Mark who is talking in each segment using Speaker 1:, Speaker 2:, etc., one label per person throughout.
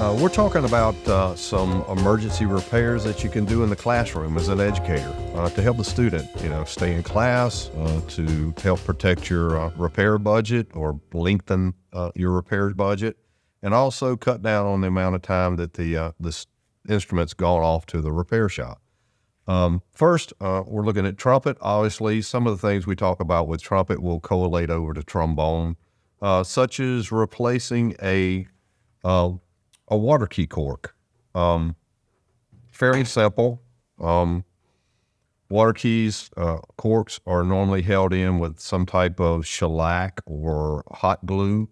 Speaker 1: We're talking about some emergency repairs that you can do in the classroom as an educator to help the student, stay in class, to help protect your repair budget or lengthen your repairs budget, and also cut down on the amount of time that this instrument's gone off to the repair shop. First, we're looking at trumpet. Obviously, some of the things we talk about with trumpet will correlate over to trombone, such as replacing a water key cork. Fairly simple. Water keys, corks are normally held in with some type of shellac or hot glue.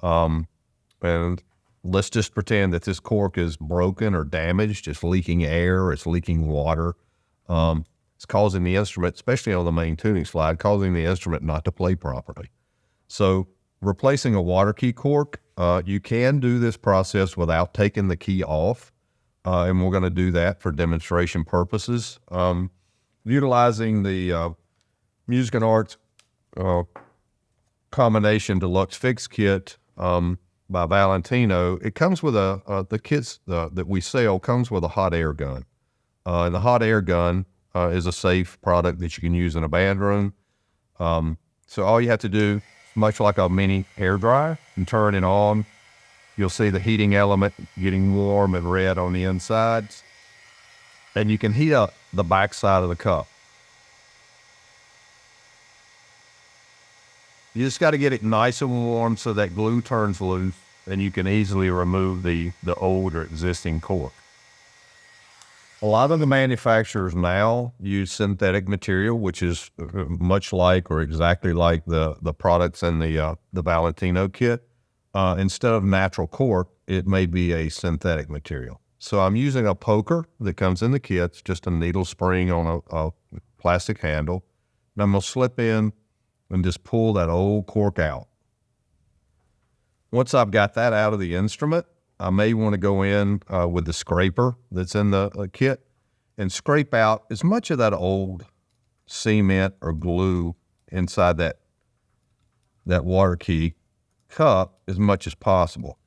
Speaker 1: And let's just pretend that this cork is broken or damaged. It's leaking air, it's leaking water. It's causing the instrument, especially on the main tuning slide, causing the instrument not to play properly. So replacing a water key cork, you can do this process without taking the key off, and we're going to do that for demonstration purposes. Utilizing the Music and Arts Combination Deluxe Fix Kit by Valentino, it comes with the kits that we sell comes with a hot air gun. And the hot air gun is a safe product that you can use in a band room. So all you have to do, much like a mini hair dryer, and turn it on. You'll see the heating element getting warm and red on the insides. And you can heat up the back side of the cup. You just got to get it nice and warm so that glue turns loose, and you can easily remove the old or existing cork. A lot of the manufacturers now use synthetic material, which is much like or exactly like the products in the Valentino kit. Instead of natural cork, it may be a synthetic material. So I'm using a poker that comes in the kit. It's just a needle spring on a plastic handle. And I'm going to slip in and just pull that old cork out. Once I've got that out of the instrument, I may want to go in with the scraper that's in the kit and scrape out as much of that old cement or glue inside that water key cup as much as possible.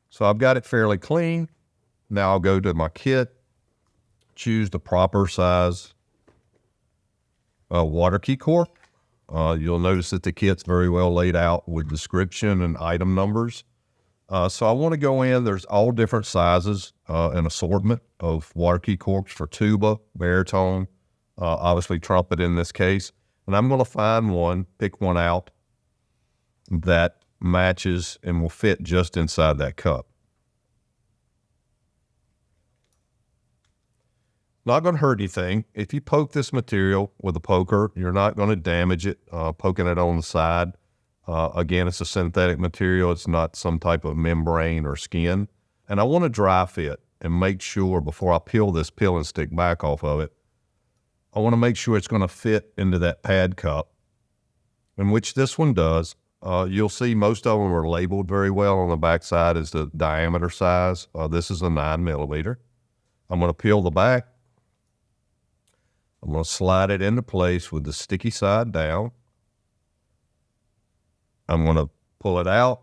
Speaker 1: So I've got it fairly clean. Now I'll go to my kit, choose the proper size water key cork. You'll notice that the kit's very well laid out with description and item numbers. So I want to go in, there's all different sizes, an assortment of water key corks for tuba, baritone, obviously trumpet in this case. And I'm going to find one, pick one out that matches and will fit just inside that cup. Not going to hurt anything. If you poke this material with a poker, you're not going to damage it, poking it on the side. Again, it's a synthetic material. It's not some type of membrane or skin. And I want to dry fit and make sure before I peel this peel and stick back off of it, I want to make sure it's going to fit into that pad cup, in which this one does. You'll see most of them are labeled very well on the back side as the diameter size. This is a 9 millimeter. I'm going to peel the back. I'm going to slide it into place with the sticky side down. I'm going to pull it out,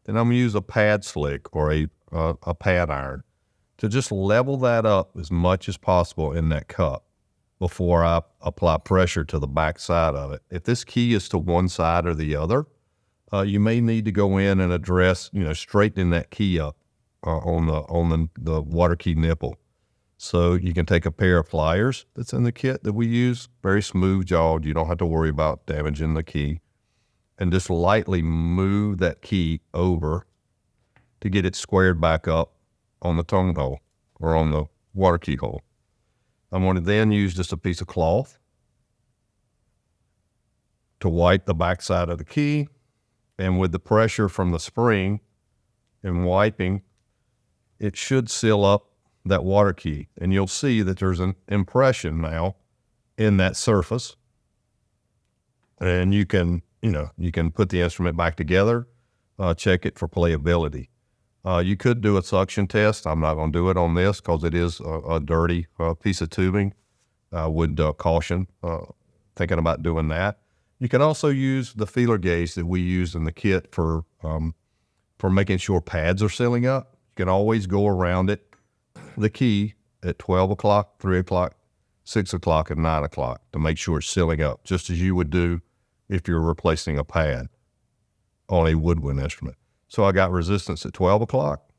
Speaker 1: then I'm going to use a pad slick or a pad iron to just level that up as much as possible in that cup before I apply pressure to the back side of it. If this key is to one side or the other, you may need to go in and address, straightening that key up on the water key nipple. So you can take a pair of pliers that's in the kit that we use, very smooth jawed. You don't have to worry about damaging the key. And just lightly move that key over to get it squared back up on the tone hole or on the water key hole. I'm going to then use just a piece of cloth to wipe the back side of the key. And with the pressure from the spring and wiping, it should seal up that water key. And you'll see that there's an impression now in that surface. And you can put the instrument back together, check it for playability. You could do a suction test. I'm not going to do it on this because it is a dirty piece of tubing. I would caution thinking about doing that. You can also use the feeler gauge that we use in the kit for making sure pads are sealing up. You can always go around it, the key, at 12 o'clock, 3 o'clock, 6 o'clock, and 9 o'clock to make sure it's sealing up, just as you would do if you're replacing a pad on a woodwind instrument. So I got resistance at 12 o'clock,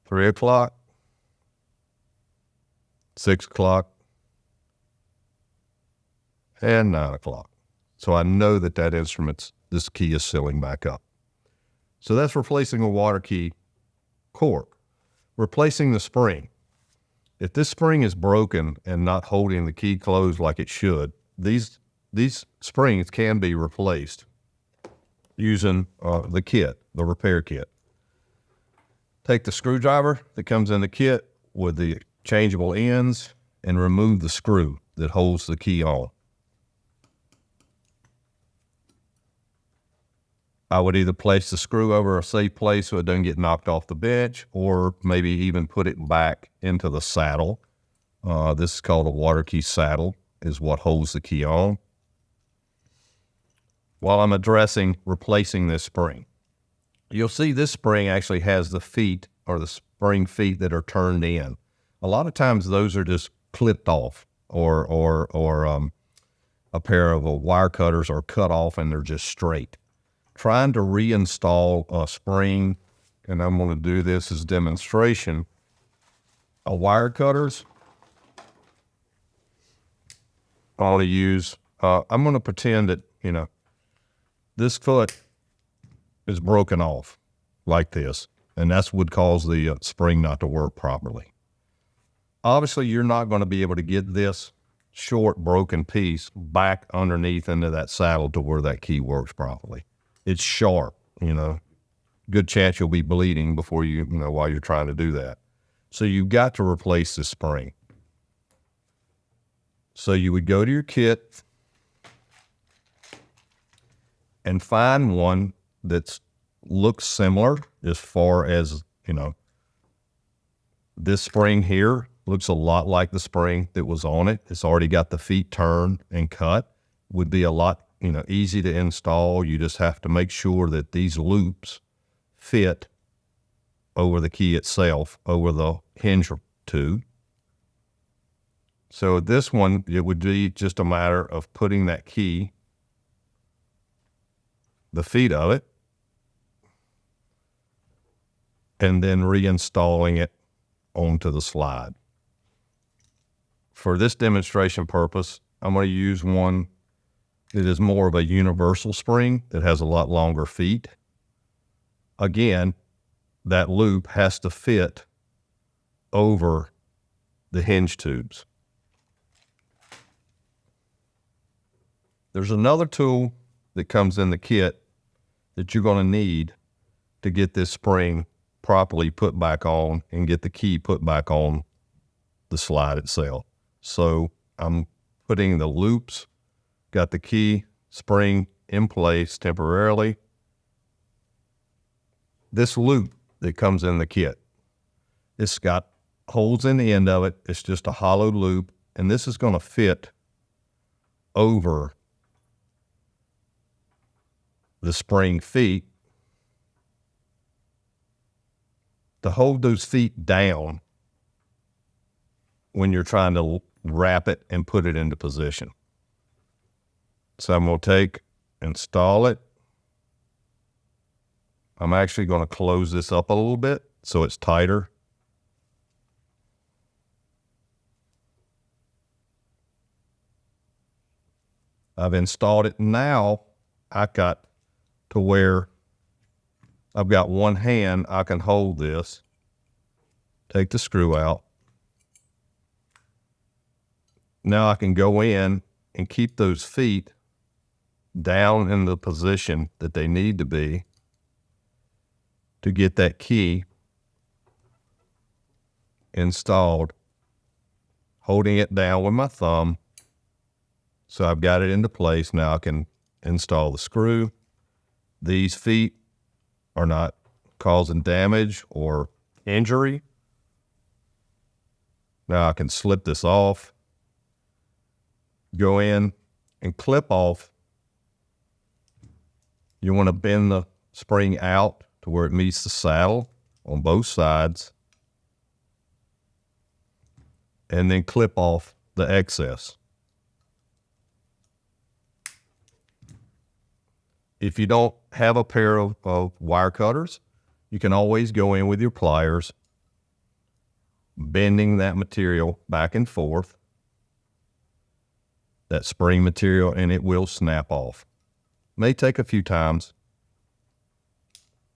Speaker 1: 3 o'clock, 6 o'clock, and 9 o'clock. So I know that this key is sealing back up. So that's replacing a water key cork. Replacing the spring. If this spring is broken and not holding the key closed like it should, these springs can be replaced using the kit, the repair kit. Take the screwdriver that comes in the kit with the changeable ends and remove the screw that holds the key on. I would either place the screw over a safe place so it doesn't get knocked off the bench, or maybe even put it back into the saddle. This is called a water key saddle, is what holds the key on. While I'm addressing replacing this spring, you'll see this spring actually has the feet, or the spring feet, that are turned in. A lot of times those are just clipped off, or a pair of wire cutters are cut off and they're just straight. Trying to reinstall a spring, and I'm going to do this as demonstration, wire cutters. I'm going to pretend that, this foot is broken off like this, and that's what would cause the spring not to work properly. Obviously, you're not going to be able to get this short broken piece back underneath into that saddle to where that key works properly. It's sharp, good chance you'll be bleeding before while you're trying to do that. So you've got to replace the spring. So you would go to your kit and find one that looks similar as far as, this spring here looks a lot like the spring that was on it. It's already got the feet turned and cut. Would be a lot easy to install. You just have to make sure that these loops fit over the key itself, over the hinge tube. So this one, it would be just a matter of putting that key, the feet of it, and then reinstalling it onto the slide. For this demonstration purpose, I'm going to use one that is more of a universal spring that has a lot longer feet. Again, that loop has to fit over the hinge tubes. There's another tool that comes in the kit that you're going to need to get this spring properly put back on and get the key put back on the slide itself. So I'm putting the loops, got the key spring in place temporarily. This loop that comes in the kit, it's got holes in the end of it. It's just a hollow loop, and this is going to fit over the spring feet to hold those feet down when you're trying to wrap it and put it into position. So I'm going to install it. I'm actually going to close this up a little bit so it's tighter. I've installed it. Now I got to where I've got one hand, I can hold this, take the screw out. Now I can go in and keep those feet down in the position that they need to be to get that key installed, holding it down with my thumb. So I've got it into place. Now I can install the screw. These feet are not causing damage or injury. Now I can slip this off, go in and clip off. You want to bend the spring out to where it meets the saddle. on both sides and then clip off the excess. If you don't have a pair of wire cutters, you can always go in with your pliers, bending that material back and forth, that spring material, and it will snap off. May take a few times,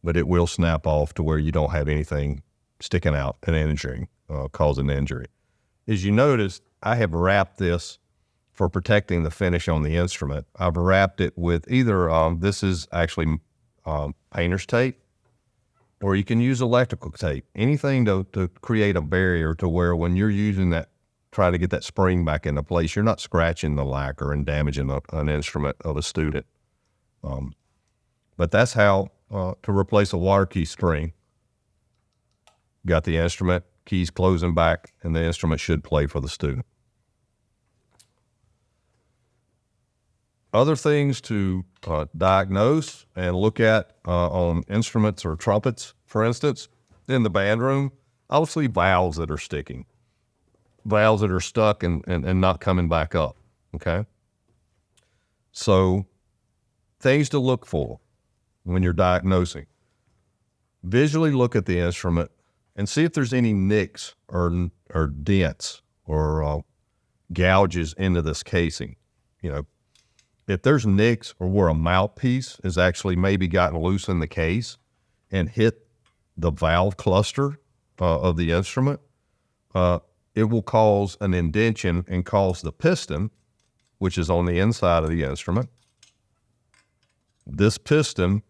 Speaker 1: but it will snap off to where you don't have anything sticking out and injuring, causing injury. As you notice, I have wrapped this for protecting the finish on the instrument. I've wrapped it with either, this is actually painter's tape, or you can use electrical tape, anything to create a barrier to where when you're using that, try to get that spring back into place, you're not scratching the lacquer and damaging an instrument of a student. But that's how to replace a water key spring. Got the instrument, keys closing back, and the instrument should play for the student. Other things to diagnose and look at on instruments or trumpets, for instance, in the band room, obviously valves that are sticking, valves that are stuck and not coming back up, okay? So things to look for when you're diagnosing. Visually look at the instrument and see if there's any nicks or dents or gouges into this casing. You know, if there's nicks or where a mouthpiece is actually maybe gotten loose in the case and hit the valve cluster of the instrument, it will cause an indentation and cause the piston, which is on the inside of the instrument. This piston,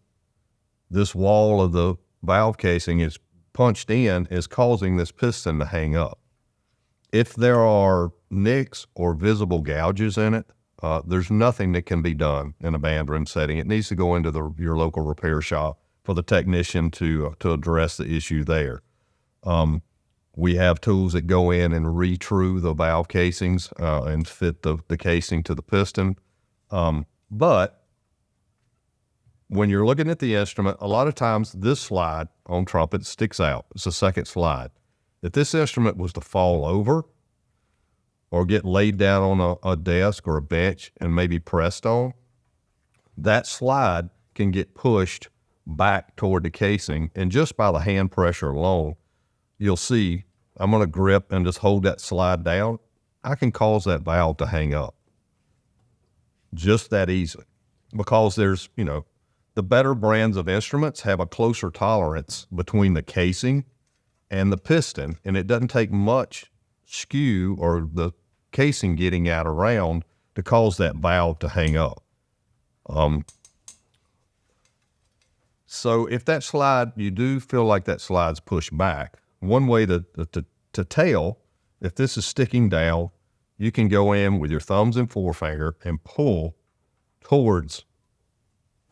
Speaker 1: this wall of the valve casing is punched in, is causing this piston to hang up. If there are nicks or visible gouges in it, there's nothing that can be done in a band room setting. It needs to go into your local repair shop for the technician to address the issue there. We have tools that go in and retrue the valve casings and fit the casing to the piston. But when you're looking at the instrument, a lot of times this slide on trumpet sticks out. It's the second slide. If this instrument was to fall over or get laid down on a desk or a bench and maybe pressed on, that slide can get pushed back toward the casing. And just by the hand pressure alone, you'll see, I'm going to grip and just hold that slide down. I can cause that valve to hang up just that easily, because there's, you know, the better brands of instruments have a closer tolerance between the casing and the piston, and it doesn't take much skew or the casing getting out around to cause that valve to hang up. So if that slide, you do feel like that slide's pushed back, one way to tell if this is sticking down, you can go in with your thumbs and forefinger and pull towards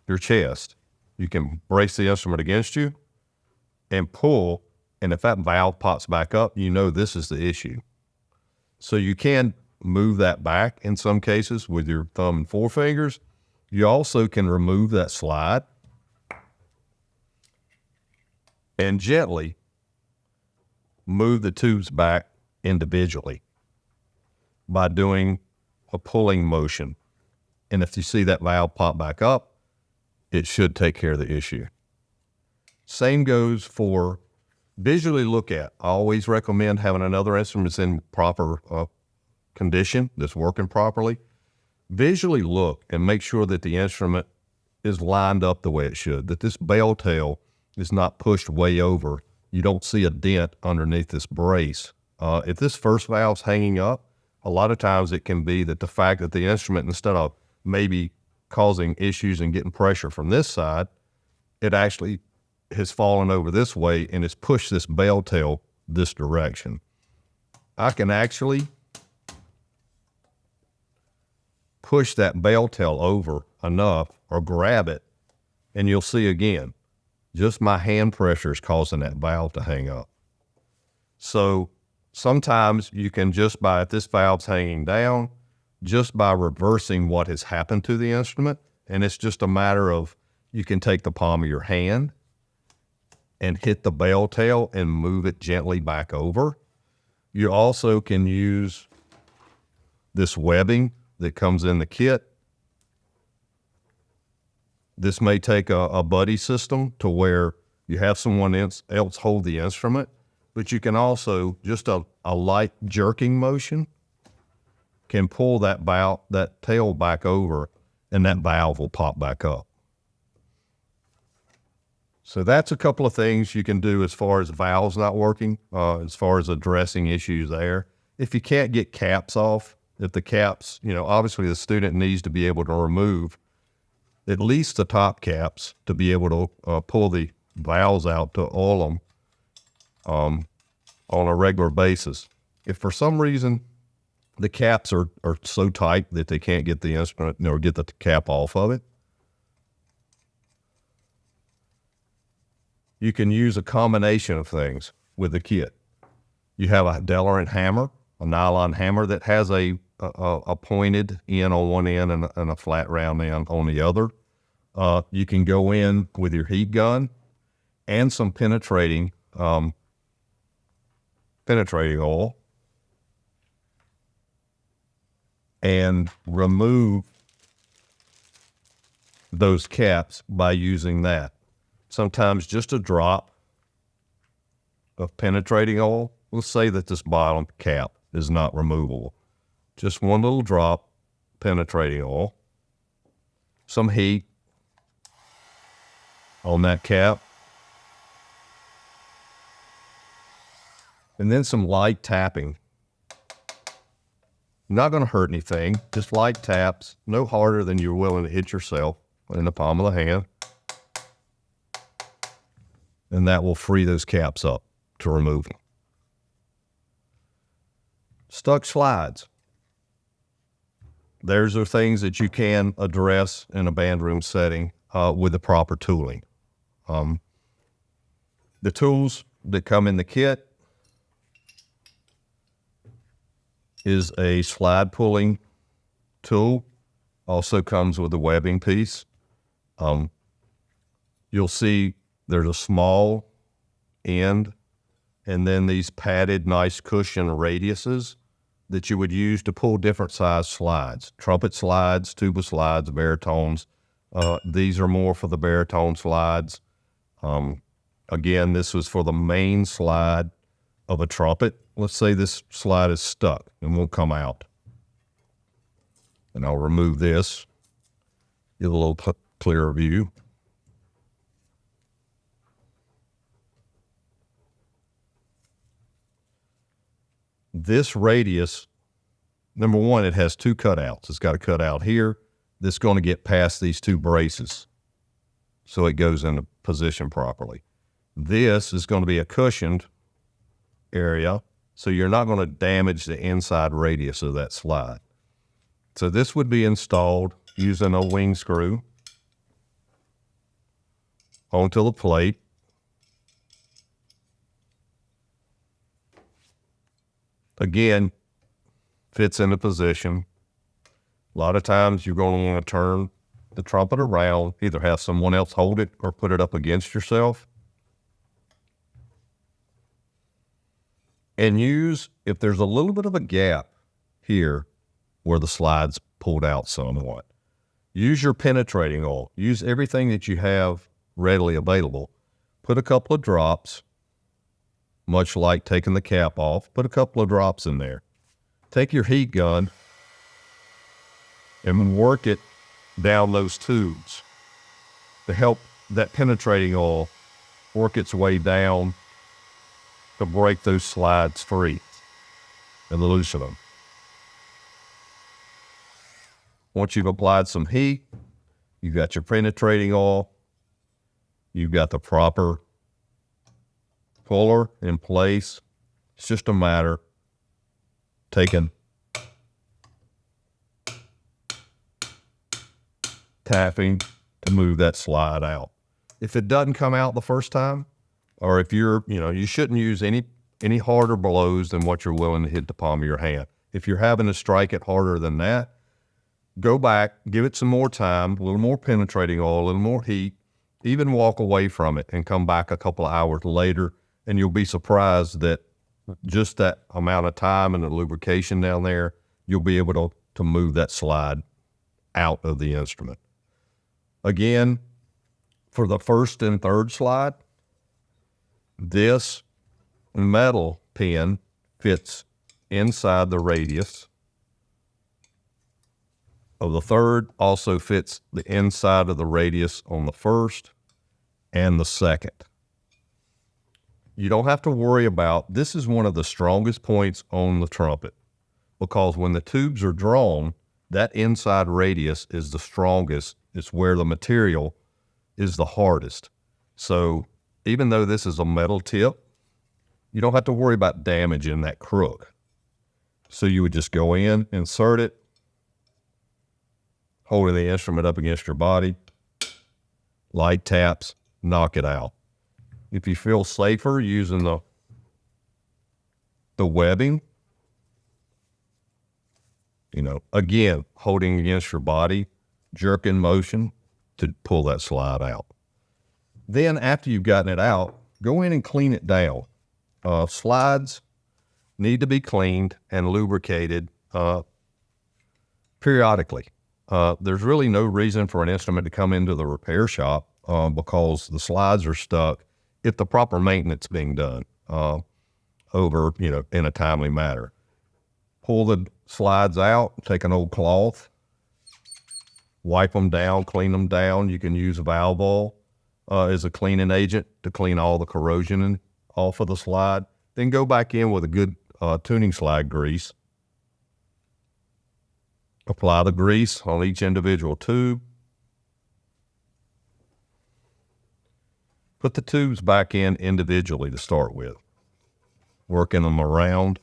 Speaker 1: your chest. You can brace the instrument against you and pull, and if that valve pops back up, you know this is the issue. So you can move that back in some cases with your thumb and forefingers. You also can remove that slide and gently move the tubes back individually by doing a pulling motion. And if you see that valve pop back up, it should take care of the issue. Same goes for visually look at. I always recommend having another instrument that's in proper condition, that's working properly. Visually look and make sure that the instrument is lined up the way it should, that this bell tail is not pushed way over. You don't see a dent underneath this brace. If this first valve's hanging up, a lot of times it can be that the fact that the instrument, instead of maybe causing issues and getting pressure from this side, it actually has fallen over this way and it's pushed this bell tail this direction. I can actually push that bell tail over enough or grab it, and you'll see again, just my hand pressure is causing that valve to hang up. So sometimes you can just by, if this valve's hanging down, just by reversing what has happened to the instrument, and it's just a matter of, you can take the palm of your hand and hit the bell tail and move it gently back over. You also can use this webbing that comes in the kit. This may take a buddy system to where you have someone else hold the instrument, but you can also, just a light jerking motion can pull that tail back over, and that valve will pop back up. So that's a couple of things you can do as far as valves not working, as far as addressing issues there. If you can't get caps off, if the caps, obviously the student needs to be able to remove at least the top caps to be able to pull the valves out to oil them on a regular basis. If for some reason the caps are so tight that they can't get the instrument or get the cap off of it, you can use a combination of things with the kit. You have a Delrin hammer, a nylon hammer that has a pointed end on one end and a flat round end on the other. You can go in with your heat gun and some penetrating oil and remove those caps by using that. Sometimes just a drop of penetrating oil. Let's say that this bottom cap is not removable. Just one little drop penetrating oil, some heat on that cap, and then some light tapping. Not going to hurt anything, just light taps, no harder than you're willing to hit yourself in the palm of the hand. And that will free those caps up to remove them. Stuck slides. Those are things that you can address in a band room setting with the proper tooling. The tools that come in the kit is a slide pulling tool. Also comes with a webbing piece. You'll see there's a small end and then these padded nice cushion radiuses that you would use to pull different size slides. Trumpet slides, tuba slides, baritones. These are more for the baritone slides. Again, this was for the main slide of a trumpet. Let's say this slide is stuck and won't come out. And I'll remove this, get a little clearer view. This radius, number one, it has two cutouts. It's got a cutout here that's going to get past these two braces so it goes into position properly. This is going to be a cushioned area, so you're not going to damage the inside radius of that slide. So this would be installed using a wing screw onto the plate. Again, fits into position. A lot of times you're going to want to turn the trumpet around, either have someone else hold it or put it up against yourself. And use, if there's a little bit of a gap here where the slide's pulled out somewhat, use your penetrating oil. Use everything that you have readily available. Put a couple of drops, much like taking the cap off, put a couple of drops in there. Take your heat gun and work it down those tubes to help that penetrating oil work its way down to break those slides free and loosen them. Once you've applied some heat, you've got your penetrating oil, you've got the proper puller in place. It's just a matter of tapping to move that slide out. If it doesn't come out the first time, or if you're, you shouldn't use any harder blows than what you're willing to hit the palm of your hand. If you're having to strike it harder than that, go back, give it some more time, a little more penetrating oil, a little more heat, Even walk away from it and come back a couple of hours later, and you'll be surprised that just that amount of time and the lubrication down there, you'll be able to move that slide out of the instrument. Again, for the first and third slide, this metal pin fits inside the radius of the third, also fits the inside of the radius on the first and the second. You don't have to worry about, this is one of the strongest points on the trumpet, because when the tubes are drawn, that inside radius is the strongest. It's where the material is the hardest. So even though this is a metal tip, you don't have to worry about damaging that crook. So you would just go in, insert it, holding the instrument up against your body, light taps, knock it out. If you feel safer using the webbing, again, holding against your body, jerking motion to pull that slide out. Then after you've gotten it out, go in and clean it down. Slides need to be cleaned and lubricated periodically. There's really no reason for an instrument to come into the repair shop because the slides are stuck if the proper maintenance being done over, in a timely manner. Pull the slides out, take an old cloth, wipe them down, clean them down. You can use valve oil as a cleaning agent to clean all the corrosion off of the slide. Then go back in with a good tuning slide grease. Apply the grease on each individual tube. Put the tubes back in individually to start with, working them around.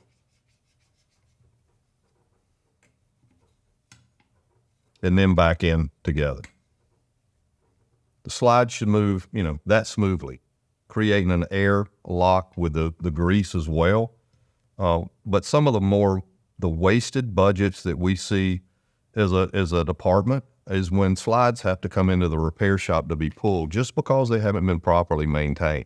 Speaker 1: And then back in together. The slide should move, that smoothly, creating an air lock with the grease as well. But some of the wasted budgets that we see as a department is when slides have to come into the repair shop to be pulled just because they haven't been properly maintained.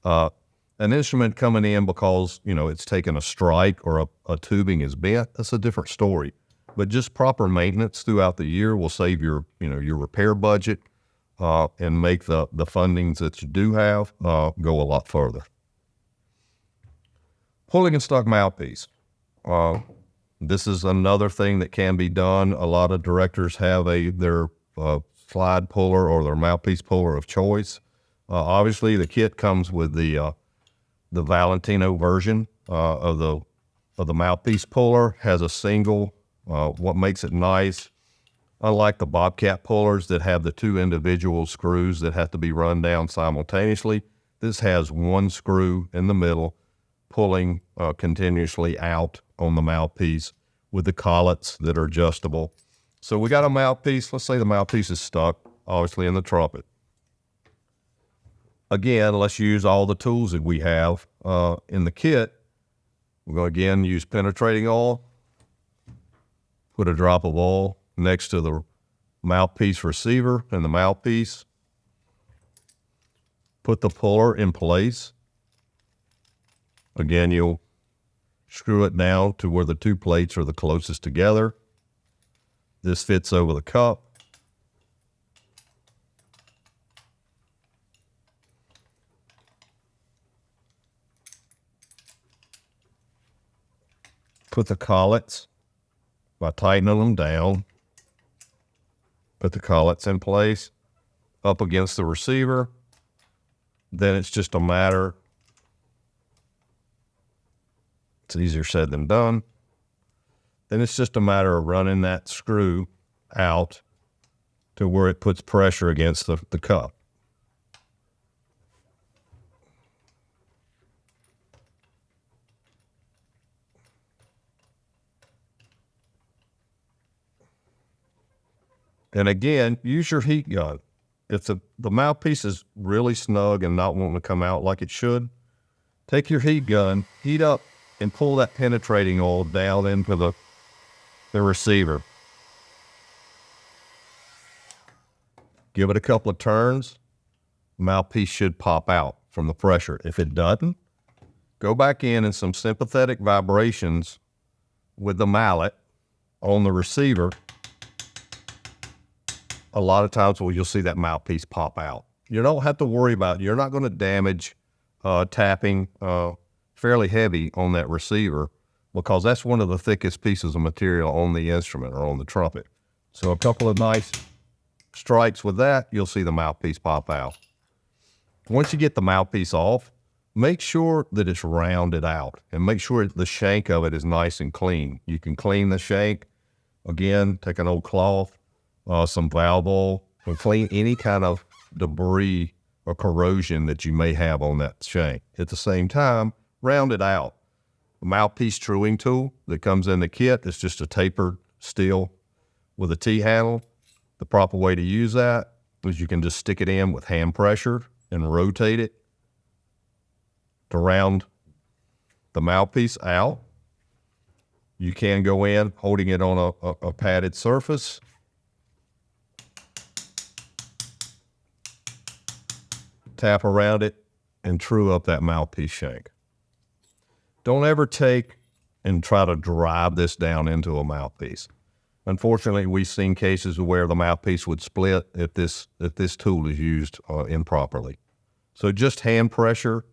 Speaker 1: An instrument coming in because, it's taken a strike or a tubing is bent, that's a different story. But just proper maintenance throughout the year will save your repair budget and make the fundings that you do have go a lot further. Pulling and stuck mouthpiece. This is another thing that can be done. A lot of directors have their slide puller or their mouthpiece puller of choice. Obviously, the kit comes with the Valentino version of the mouthpiece puller. Has a single. What makes it nice, unlike the Bobcat pullers that have the two individual screws that have to be run down simultaneously, this has one screw in the middle pulling continuously out on the mouthpiece with the collets that are adjustable. So we got a mouthpiece. Let's say the mouthpiece is stuck, obviously, in the trumpet. Again, let's use all the tools that we have in the kit. We're going to, again, use penetrating oil. Put a drop of oil next to the mouthpiece receiver and the mouthpiece. Put the puller in place. Again, you'll screw it down to where the two plates are the closest together. This fits over the cup. Put the collets by tightening them down. Put the collets in place up against the receiver. Then it's just a matter, it's easier said than done. Then it's just a matter of running that screw out to where it puts pressure against the cup. And again, use your heat gun. If the mouthpiece is really snug and not wanting to come out like it should, take your heat gun, heat up, and pull that penetrating oil down into the receiver. Give it a couple of turns, mouthpiece should pop out from the pressure. If it doesn't, go back in and some sympathetic vibrations with the mallet on the receiver. A lot of times you'll see that mouthpiece pop out. You don't have to worry about it. You're not going to damage tapping fairly heavy on that receiver, because that's one of the thickest pieces of material on the instrument or on the trumpet. So a couple of nice strikes with that, you'll see the mouthpiece pop out. Once you get the mouthpiece off, make sure that it's rounded out and make sure the shank of it is nice and clean. You can clean the shank. Again, take an old cloth, some valve oil, and clean any kind of debris or corrosion that you may have on that shank. At the same time, round it out. A mouthpiece truing tool that comes in the kit is just a tapered steel with a T-handle. The proper way to use that is you can just stick it in with hand pressure and rotate it to round the mouthpiece out. You can go in holding it on a padded surface. Tap around it and true up that mouthpiece shank. Don't ever take and try to drive this down into a mouthpiece. Unfortunately, we've seen cases where the mouthpiece would split if this tool is used improperly. So just hand pressure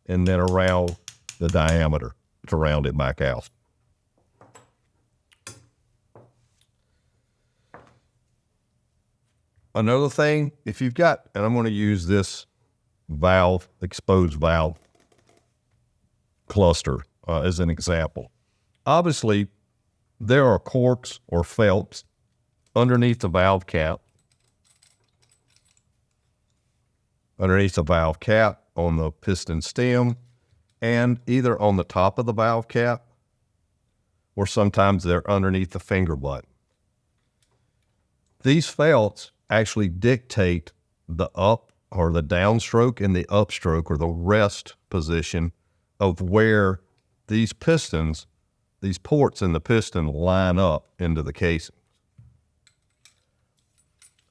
Speaker 1: and then around the diameter to round it back out. Another thing, if you've got, and I'm going to use this valve, exposed valve cluster as an example. Obviously, there are corks or felts underneath the valve cap, on the piston stem, and either on the top of the valve cap, or sometimes they're underneath the finger button. These felts actually dictate the up or the downstroke and the upstroke or the rest position of where these pistons, these ports in the piston line up into the casing.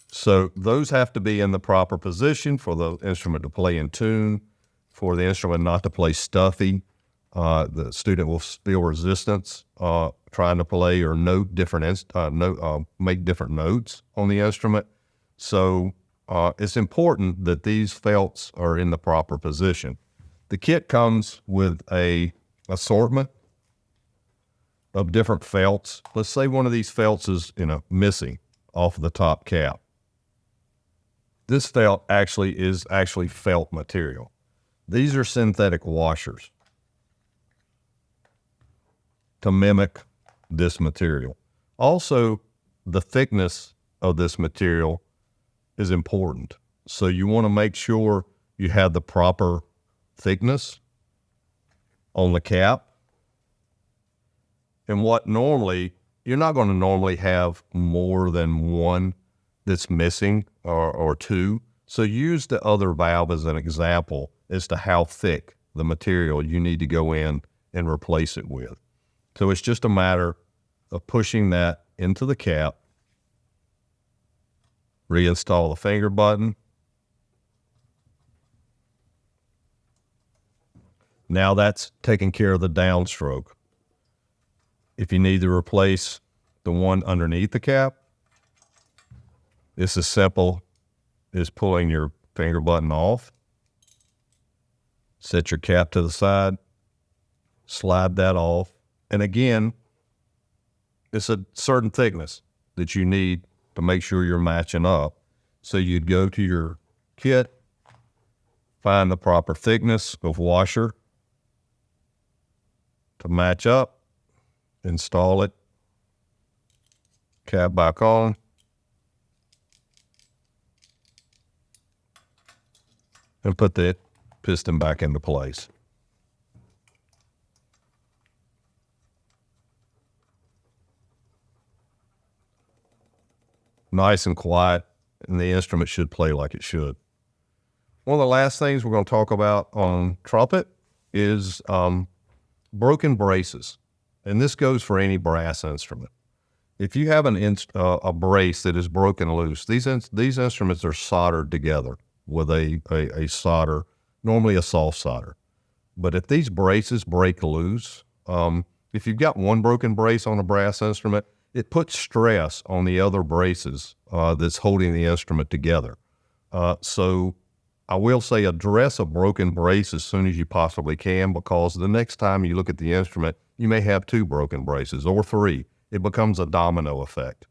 Speaker 1: So those have to be in the proper position for the instrument to play in tune, for the instrument not to play stuffy. The student will feel resistance trying to play or note different make different notes on the instrument. So it's important that these felts are in the proper position. The kit comes with a assortment of different felts. Let's say one of these felts is missing off the top cap. This felt is actually felt material. These are synthetic washers to mimic this material. Also, the thickness of this material is important. So you want to make sure you have the proper thickness on the cap. And you're not going to normally have more than one that's missing or two. So use the other valve as an example as to how thick the material you need to go in and replace it with. So it's just a matter of pushing that into the cap, reinstall the finger button. Now that's taking care of the downstroke. If you need to replace the one underneath the cap, it's as simple as pulling your finger button off, set your cap to the side, slide that off, and again, it's a certain thickness that you need to make sure you're matching up. So you'd go to your kit, find the proper thickness of washer to match up, install it, cap back on, and put the piston back into place. Nice and quiet, and the instrument should play like it should. One of the last things we're going to talk about on trumpet is broken braces, and this goes for any brass instrument. If you have a brace that is broken loose, these instruments are soldered together with a solder, normally a soft solder. But if these braces break loose, if you've got one broken brace on a brass instrument, it puts stress on the other braces that's holding the instrument together. So I will say address a broken brace as soon as you possibly can, because the next time you look at the instrument, you may have 2 broken braces or 3. It becomes a domino effect.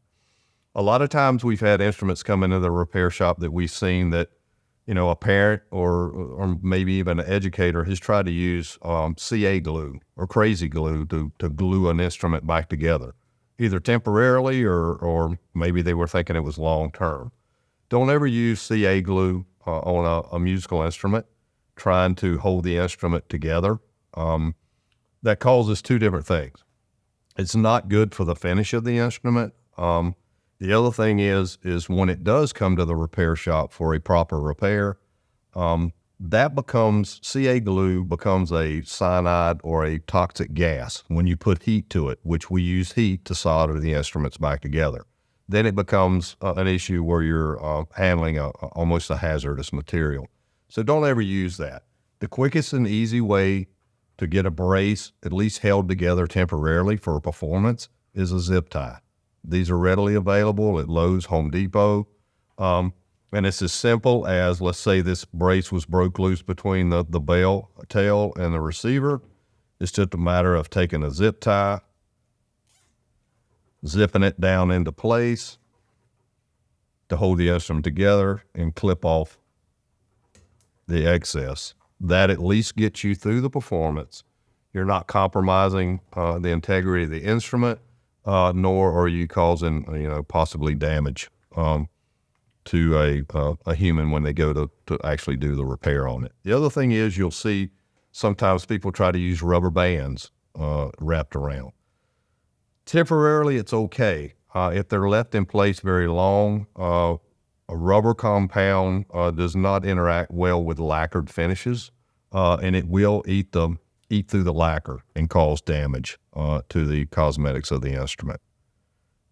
Speaker 1: A lot of times we've had instruments come into the repair shop that we've seen that, a parent or maybe even an educator has tried to use CA glue or crazy glue to glue an instrument back together, either temporarily or maybe they were thinking it was long-term. Don't ever use CA glue on a musical instrument trying to hold the instrument together. That causes 2 different things. It's not good for the finish of the instrument. The other thing is when it does come to the repair shop for a proper repair, CA glue becomes a cyanide or a toxic gas when you put heat to it, which we use heat to solder the instruments back together. Then it becomes an issue where you're handling almost a hazardous material. So don't ever use that. The quickest and easy way to get a brace at least held together temporarily for performance is a zip tie. These are readily available at Lowe's, Home Depot. And it's as simple as, let's say this brace was broke loose between the bell tail and the receiver. It's just a matter of taking a zip tie, zipping it down into place to hold the instrument together and clip off the excess. That at least gets you through the performance. You're not compromising the integrity of the instrument, nor are you causing, possibly damage to a human when they go to actually do the repair on it. The other thing is you'll see sometimes people try to use rubber bands wrapped around. Temporarily, it's okay. If they're left in place very long, a rubber compound does not interact well with lacquered finishes, and it will eat through the lacquer and cause damage to the cosmetics of the instrument.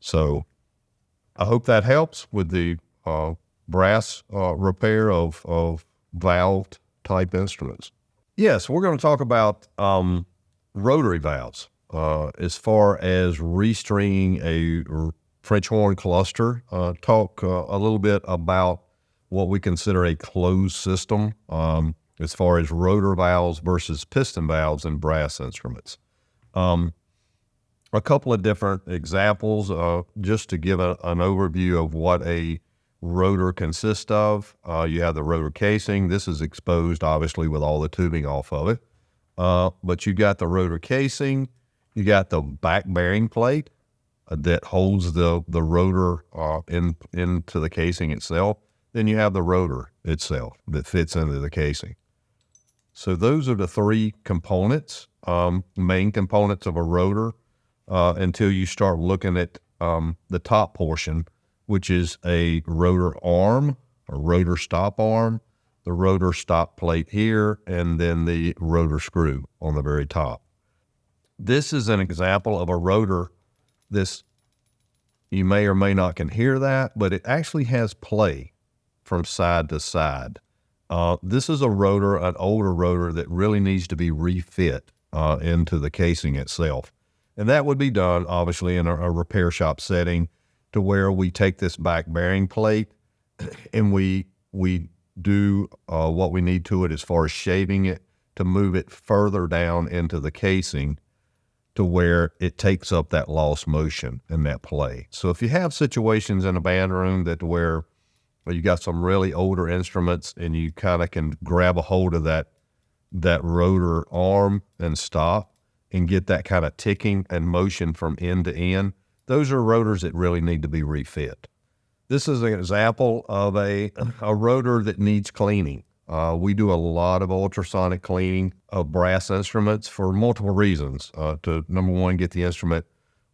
Speaker 1: So I hope that helps with the brass repair of valve-type instruments. Yes, we're going to talk about rotary valves. As far as restringing a French horn cluster, talk a little bit about what we consider a closed system as far as rotor valves versus piston valves in brass instruments. A couple of different examples just to give an overview of what a rotor consists of. You have the rotor casing. This is exposed obviously with all the tubing off of it. But you got the rotor casing. You got the back bearing plate that holds the rotor into the casing itself. Then you have the rotor itself that fits into the casing. So those are the 3 components, main components of a rotor, until you start looking at the top portion, which is a rotor arm, a rotor stop arm, the rotor stop plate here, and then the rotor screw on the very top. This is an example of a rotor. This, you may or may not can hear that, but it actually has play from side to side. This is a rotor, an older rotor that really needs to be refit into the casing itself. And that would be done, obviously, in a repair shop setting to where we take this back bearing plate and we do what we need to it as far as shaving it to move it further down into the casing to where it takes up that lost motion and that play. So if you have situations in a band room where you got some really older instruments and you kind of can grab a hold of that rotor arm and stop and get that kind of ticking and motion from end to end, those are rotors that really need to be refit. This is an example of a rotor that needs cleaning. We do a lot of ultrasonic cleaning of brass instruments for multiple reasons. To, number one, get the instrument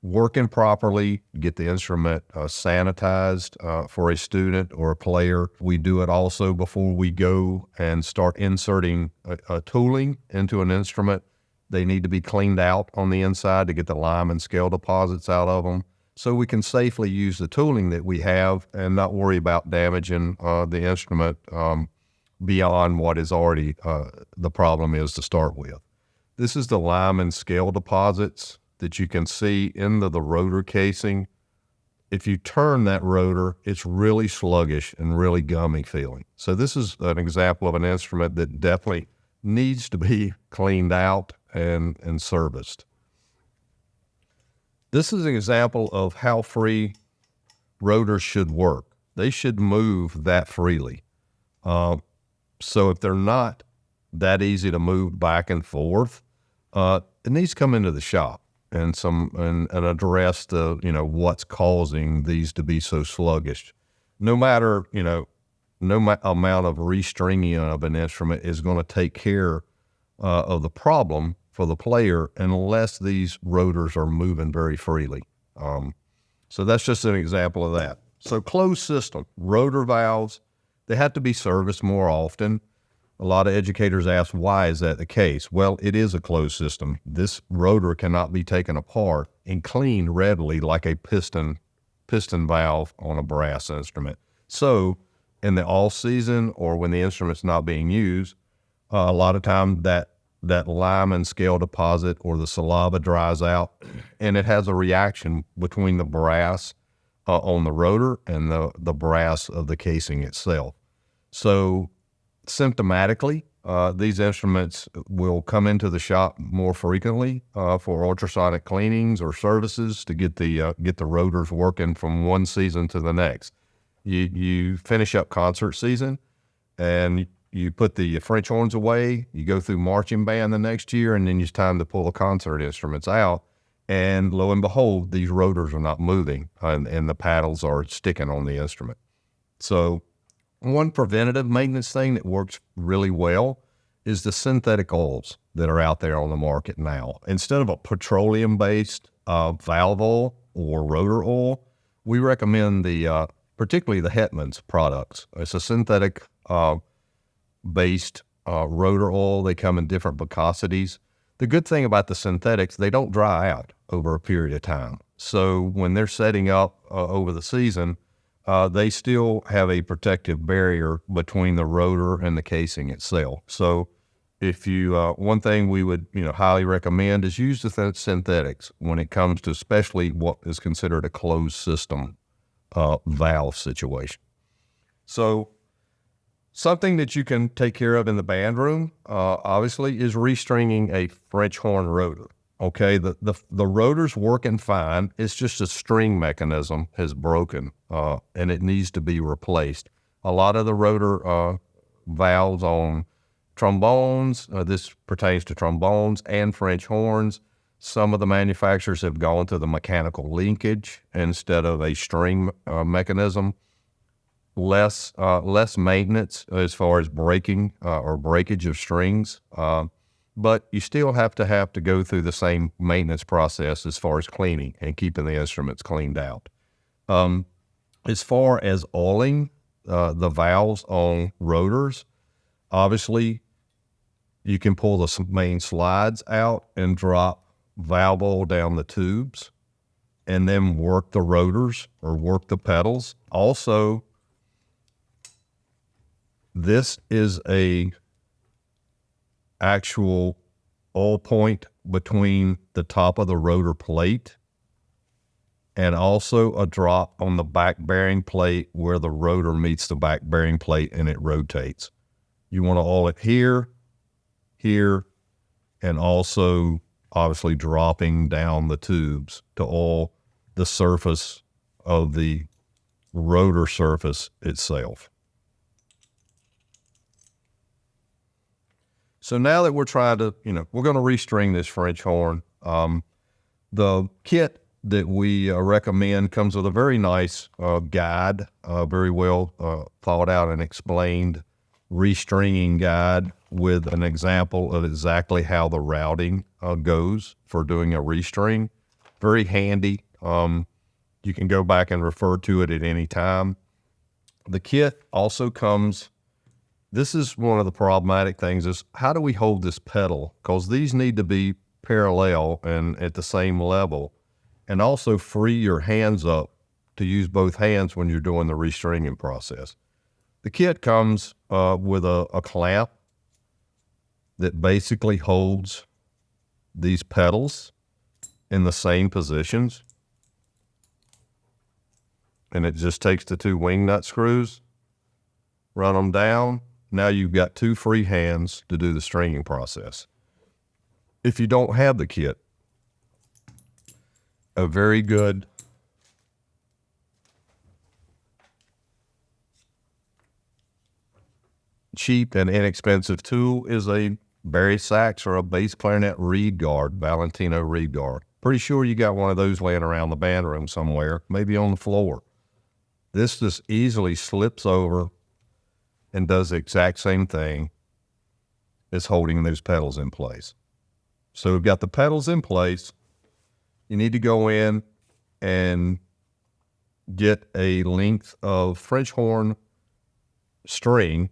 Speaker 1: working properly, get the instrument sanitized for a student or a player. We do it also before we go and start inserting a tooling into an instrument. They need to be cleaned out on the inside to get the lime and scale deposits out of them, so we can safely use the tooling that we have and not worry about damaging the instrument beyond what is already the problem is to start with. This is the lime and scale deposits that you can see into the rotor casing. If you turn that rotor, it's really sluggish and really gummy feeling. So this is an example of an instrument that definitely needs to be cleaned out and serviced. This is an example of how free rotors should work. They should move that freely. So if they're not that easy to move back and forth, it needs to come into the shop and address the, what's causing these to be so sluggish. No matter, no amount of restringing of an instrument is going to take care of the problem for the player unless these rotors are moving very freely. So that's just an example of that. So closed system, rotor valves, they have to be serviced more often. A lot of educators ask, why is that the case? Well, it is a closed system. This rotor cannot be taken apart and cleaned readily like a piston valve on a brass instrument. So in the off season or when the instrument's not being used, a lot of time that lime and scale deposit or the saliva dries out, and it has a reaction between the brass on the rotor and the brass of the casing itself. So symptomatically, these instruments will come into the shop more frequently for ultrasonic cleanings or services to get the rotors working from one season to the next. You finish up concert season and you put the French horns away, you go through marching band the next year, and then it's time to pull the concert instruments out. And lo and behold, these rotors are not moving and the paddles are sticking on the instrument. So one preventative maintenance thing that works really well is the synthetic oils that are out there on the market now. Instead of a petroleum-based valve oil or rotor oil, we recommend particularly the Hetman's products. It's a synthetic based rotor oil. They come in different viscosities. The good thing about the synthetics, they don't dry out over a period of time. So when they're setting up over the season, they still have a protective barrier between the rotor and the casing itself. So if you, one thing we would, highly recommend is use the synthetics when it comes to especially what is considered a closed system valve situation. So something that you can take care of in the band room, obviously, is restringing a French horn rotor. Okay, the rotor's working fine. It's just a string mechanism has broken, and it needs to be replaced. A lot of the rotor valves on trombones, this pertains to trombones and French horns. Some of the manufacturers have gone to the mechanical linkage instead of a string mechanism. Less maintenance as far as breaking or breakage of strings, but you still have to go through the same maintenance process as far as cleaning and keeping the instruments cleaned out. As far as oiling the valves on rotors, obviously you can pull the main slides out and drop valve oil down the tubes and then work the rotors or work the pedals. Also, this is a actual oil point between the top of the rotor plate and also a drop on the back bearing plate where the rotor meets the back bearing plate and it rotates. You want to oil it here, and also obviously dropping down the tubes to oil the surface of the rotor surface itself. So now that we're trying to, we're going to restring this French horn. The kit that we recommend comes with a very nice guide, very well thought out and explained restringing guide with an example of exactly how the routing goes for doing a restring. Very handy. You can go back and refer to it at any time. The kit also comes. This is one of the problematic things is how do we hold this pedal? Because these need to be parallel and at the same level, and also free your hands up to use both hands when you're doing the restringing process. The kit comes with a clamp that basically holds these pedals in the same positions. And it just takes the 2 wing nut screws, run them down. Now you've got 2 free hands to do the stringing process. If you don't have the kit, a very good cheap and inexpensive tool is a Barry Sachs or a bass clarinet reed guard, Valentino reed guard. Pretty sure you got one of those laying around the band room somewhere, maybe on the floor. This just easily slips over and does the exact same thing as holding those pedals in place. So we've got the pedals in place. You need to go in and get a length of French horn string.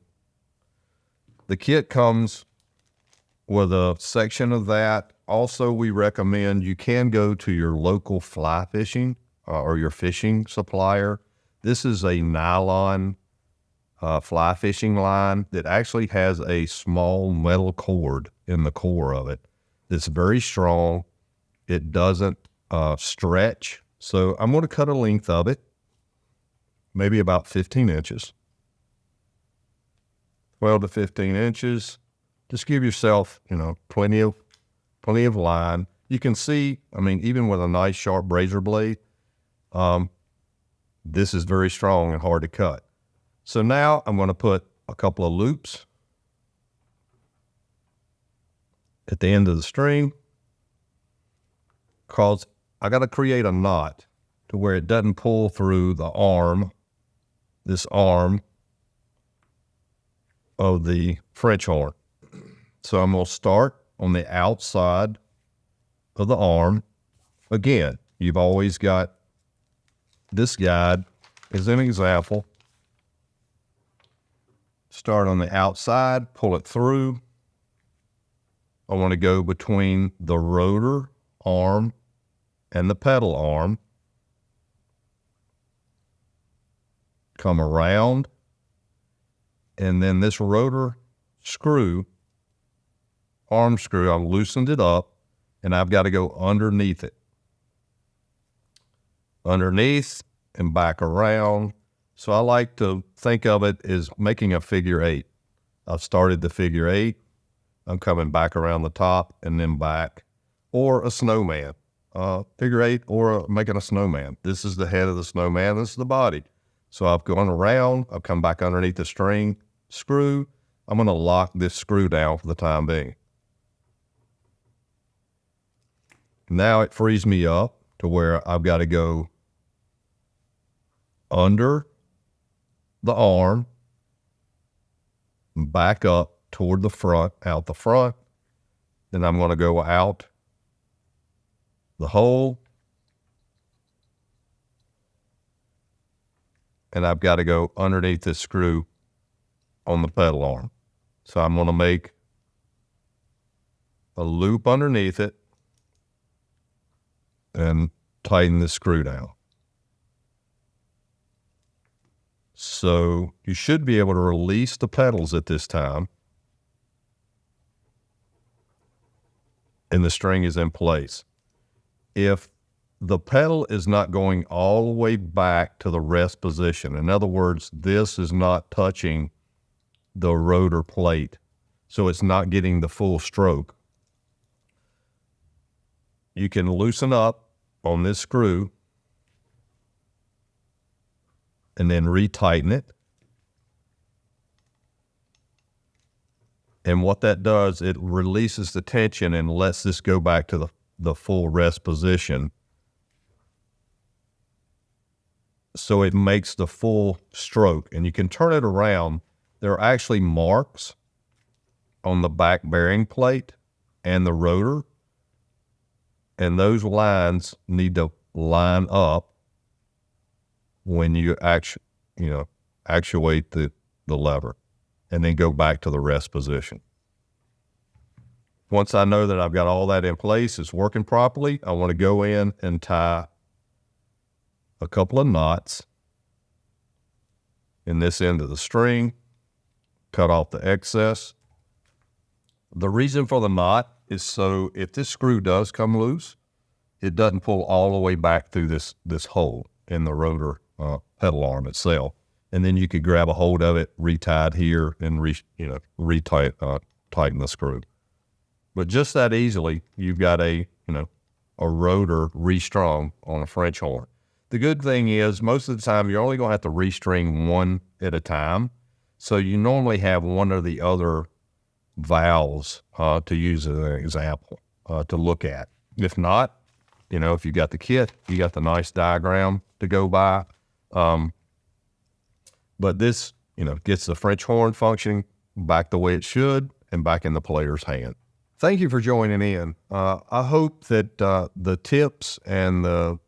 Speaker 1: The kit comes with a section of that. Also, we recommend you can go to your local fly fishing or your fishing supplier. This is a nylon fly fishing line that actually has a small metal cord in the core of it. It's very strong. It doesn't stretch. So I'm going to cut a length of it, maybe about 15 inches. 12 to 15 inches. Just give yourself, plenty of line. You can see, even with a nice sharp razor blade, this is very strong and hard to cut. So now I'm going to put a couple of loops at the end of the string, because I got to create a knot to where it doesn't pull through the arm, this arm of the French horn. So I'm going to start on the outside of the arm. Again, you've always got this guide as an example. Start on the outside, pull it through. I want to go between the rotor arm and the pedal arm. Come around. And then this rotor screw, arm screw, I've loosened it up, and I've got to go underneath it. Underneath and back around. So I like to think of it as making a figure 8. I've started the figure 8. I'm coming back around the top and then back. Or a snowman. Figure 8 or making a snowman. This is the head of the snowman. This is the body. So I've gone around. I've come back underneath the string screw. I'm going to lock this screw down for the time being. Now it frees me up to where I've got to go under the arm, back up toward the front, out the front. Then I'm going to go out the hole, and I've got to go underneath this screw on the pedal arm. So I'm going to make a loop underneath it and tighten the screw down. So you should be able to release the pedals at this time, and the string is in place. If the pedal is not going all the way back to the rest position, in other words, this is not touching the rotor plate, so it's not getting the full stroke, you can loosen up on this screw and then retighten it. And what that does, it releases the tension and lets this go back to the full rest position. So it makes the full stroke, and you can turn it around. There are actually marks on the back bearing plate and the rotor, and those lines need to line up when you actuate the lever, and then go back to the rest position. Once I know that I've got all that in place, it's working properly, I want to go in and tie a couple of knots in this end of the string, cut off the excess. The reason for the knot is so if this screw does come loose, it doesn't pull all the way back through this hole in the rotor pedal arm itself. And then you could grab a hold of it, retie it here, and tighten the screw. But just that easily, you've got a rotor restrung on a French horn. The good thing is most of the time you're only going to have to restring one at a time. So you normally have one or the other valves to use as an example to look at. If not, if you got the kit, you got the nice diagram to go by. But this, gets the French horn functioning back the way it should and back in the player's hand. Thank you for joining in. I hope that the tips and the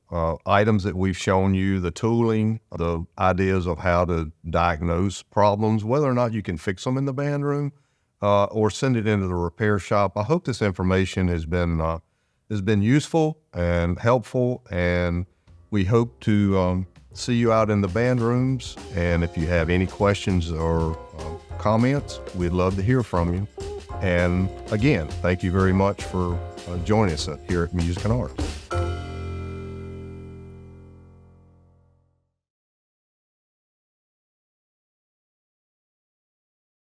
Speaker 1: items that we've shown you, the tooling, the ideas of how to diagnose problems, whether or not you can fix them in the band room or send it into the repair shop. I hope this information has been useful and helpful, and we hope to see you out in the band rooms. And if you have any questions or comments, we'd love to hear from you. And again, thank you very much for joining us here at Music and Art.